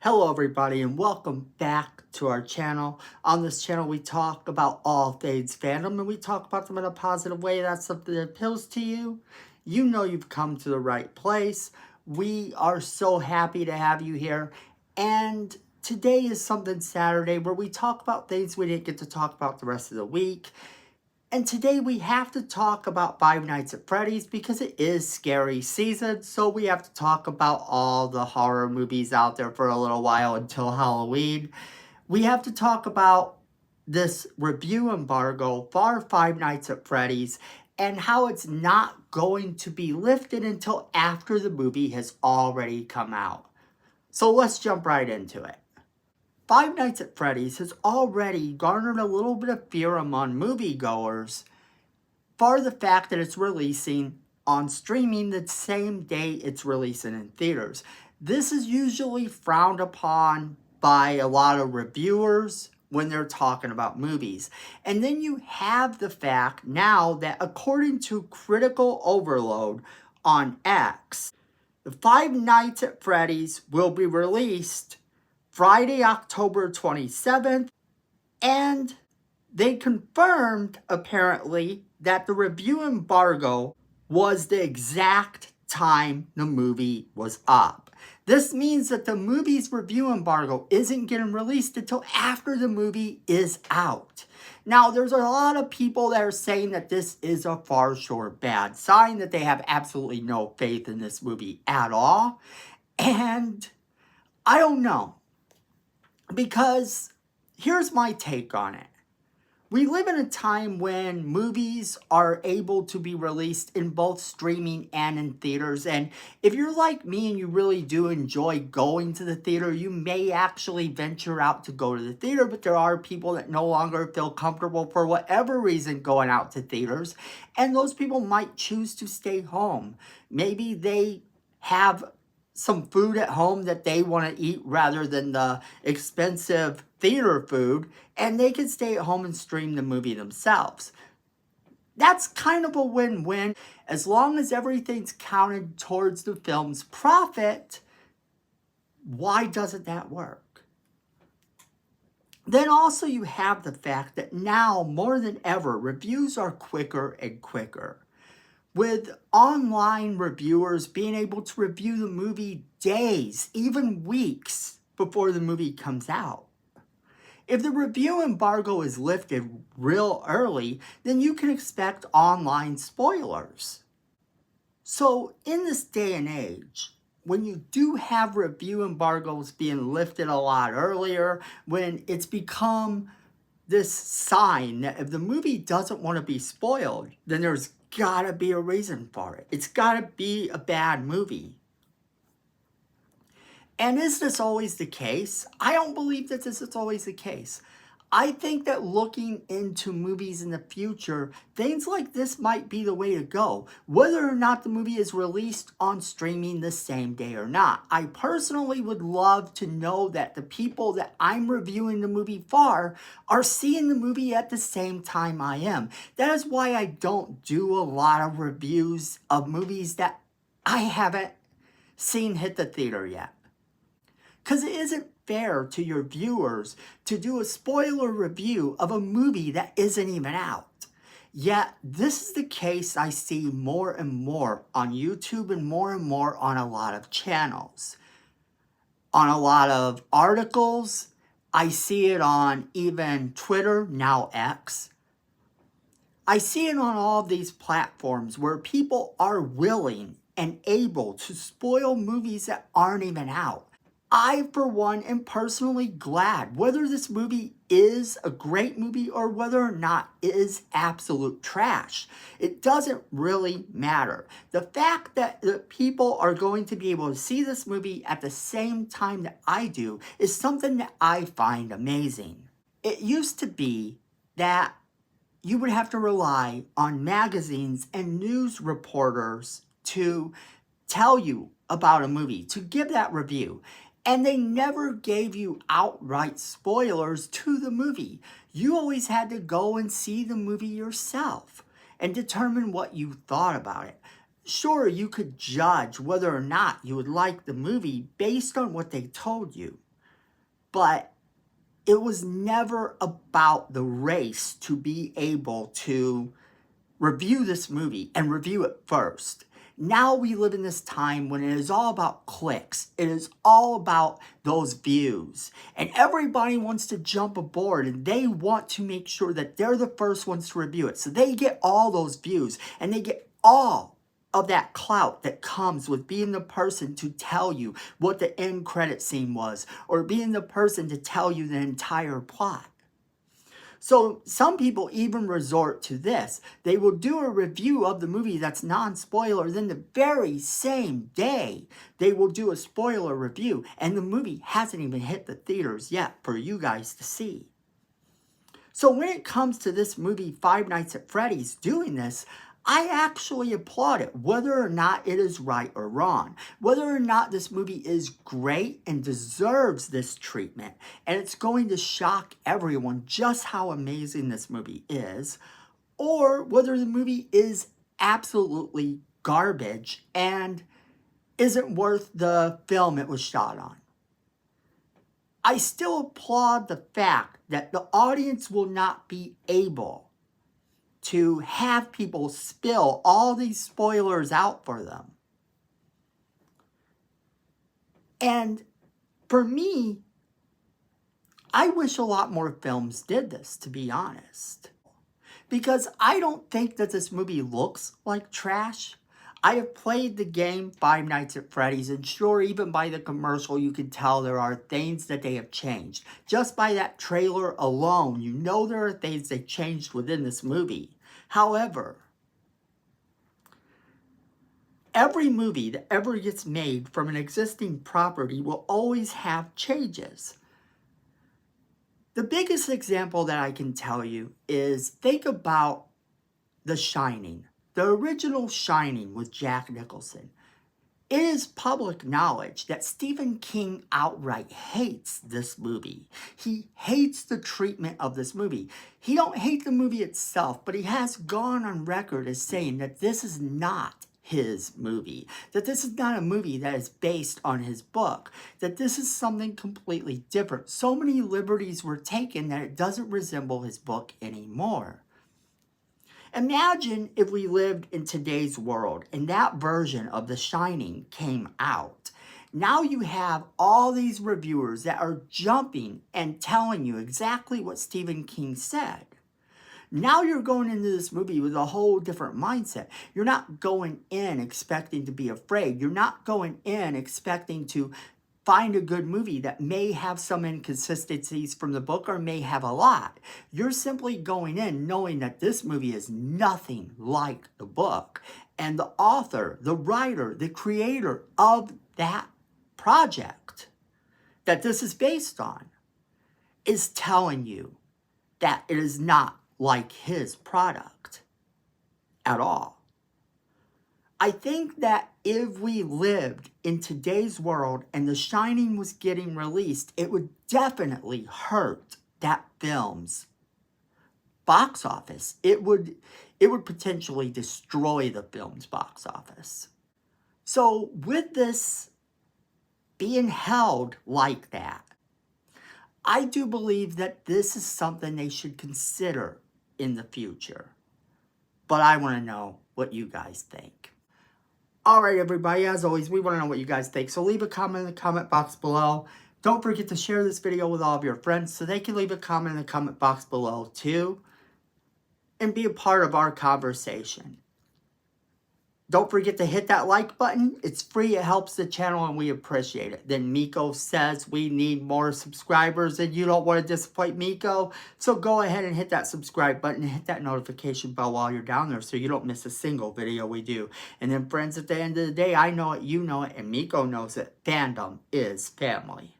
Hello everybody and welcome back to our channel. On this channel we talk about all things fandom and we talk about them in a positive way. That's something that appeals to you. You know you've come to the right place. We are so happy to have you here. And today is Something Saturday where we talk about things we didn't get to talk about the rest of the week. And today we have to talk about Five Nights at Freddy's because it is scary season. So we have to talk about all the horror movies out there for a little while until Halloween. We have to talk about this review embargo for Five Nights at Freddy's and how it's not going to be lifted until after the movie has already come out. So let's jump right into it. Five Nights at Freddy's has already garnered a little bit of fear among moviegoers for the fact that it's releasing on streaming the same day it's releasing in theaters. This is usually frowned upon by a lot of reviewers when they're talking about movies. And then you have the fact now that according to Critical Overload on X, the Five Nights at Freddy's will be released Friday, October 27th, and they confirmed, apparently, that the review embargo was the exact time the movie was up. This means that the movie's review embargo isn't getting released until after the movie is out. Now, there's a lot of people that are saying that this is a far short bad sign, that they have absolutely no faith in this movie at all. And I don't know. Because here's my take on it. We live in a time when movies are able to be released in both streaming and in theaters. And if you're like me and you really do enjoy going to the theater, you may actually venture out to go to the theater. But there are people that no longer feel comfortable for whatever reason going out to theaters. And those people might choose to stay home. Maybe they have some food at home that they want to eat rather than the expensive theater food, and they can stay at home and stream the movie themselves. That's kind of a win-win. As long as everything's counted towards the film's profit, why doesn't that work? Then also you have the fact that now, more than ever, reviews are quicker and quicker. With online reviewers being able to review the movie days, even weeks before the movie comes out. If the review embargo is lifted real early, then you can expect online spoilers. So in this day and age, when you do have review embargoes being lifted a lot earlier, when it's become this sign that if the movie doesn't want to be spoiled, then there's gotta be a reason for it. It's gotta be a bad movie. And is this always the case? I don't believe that this is always the case. I think that looking into movies in the future, things like this might be the way to go, whether or not the movie is released on streaming the same day or not. I personally would love to know that the people that I'm reviewing the movie for are seeing the movie at the same time I am. That is why I don't do a lot of reviews of movies that I haven't seen hit the theater yet. Because it isn't fair to your viewers to do a spoiler review of a movie that isn't even out. Yet, this is the case I see more and more on YouTube and more on a lot of channels. On a lot of articles, I see it on even Twitter, now X. I see it on all of these platforms where people are willing and able to spoil movies that aren't even out. I, for one, am personally glad whether this movie is a great movie or whether or not it is absolute trash. It doesn't really matter. The fact that the people are going to be able to see this movie at the same time that I do is something that I find amazing. It used to be that you would have to rely on magazines and news reporters to tell you about a movie, to give that review. And they never gave you outright spoilers to the movie. You always had to go and see the movie yourself and determine what you thought about it. Sure, you could judge whether or not you would like the movie based on what they told you. But it was never about the race to be able to review this movie and review it first. Now we live in this time when it is all about clicks. It is all about those views. And everybody wants to jump aboard and they want to make sure that they're the first ones to review it. So they get all those views and they get all of that clout that comes with being the person to tell you what the end credit scene was, or being the person to tell you the entire plot. So some people even resort to this. They will do a review of the movie that's non-spoiler, then the very same day they will do a spoiler review, and the movie hasn't even hit the theaters yet for you guys to see. So when it comes to this movie, Five Nights at Freddy's, doing this, I actually applaud it, whether or not it is right or wrong. Whether or not this movie is great and deserves this treatment, and it's going to shock everyone just how amazing this movie is, or whether the movie is absolutely garbage and isn't worth the film it was shot on. I still applaud the fact that the audience will not be able to have people spill all these spoilers out for them. And for me, I wish a lot more films did this, to be honest. Because I don't think that this movie looks like trash. I have played the game Five Nights at Freddy's, and sure, even by the commercial, you can tell there are things that they have changed. Just by that trailer alone, you know there are things they changed within this movie. However, every movie that ever gets made from an existing property will always have changes. The biggest example that I can tell you is, think about The Shining. The original Shining with Jack Nicholson. It is public knowledge that Stephen King outright hates this movie. He hates the treatment of this movie. He don't hate the movie itself, but he has gone on record as saying that this is not his movie, that this is not a movie that is based on his book, that this is something completely different. So many liberties were taken that it doesn't resemble his book anymore. Imagine if we lived in today's world and that version of The Shining came out. Now you have all these reviewers that are jumping and telling you exactly what Stephen King said. Now you're going into this movie with a whole different mindset. You're not going in expecting to be afraid. You're not going in expecting to find a good movie that may have some inconsistencies from the book or may have a lot. You're simply going in knowing that this movie is nothing like the book. And the author, the writer, the creator of that project that this is based on is telling you that it is not like his product at all. I think that if we lived in today's world and The Shining was getting released, it would definitely hurt that film's box office. It would potentially destroy the film's box office. So with this being held like that, I do believe that this is something they should consider in the future. But I want to know what you guys think. Alright everybody, as always, we want to know what you guys think. So leave a comment in the comment box below. Don't forget to share this video with all of your friends so they can leave a comment in the comment box below too. And be a part of our conversation. Don't forget to hit that like button. It's free, it helps the channel, and we appreciate it. Then Miko says we need more subscribers, and you don't want to disappoint Miko. So go ahead and hit that subscribe button and hit that notification bell while you're down there so you don't miss a single video we do. And then friends, at the end of the day, I know it, you know it, and Miko knows it. Fandom is family.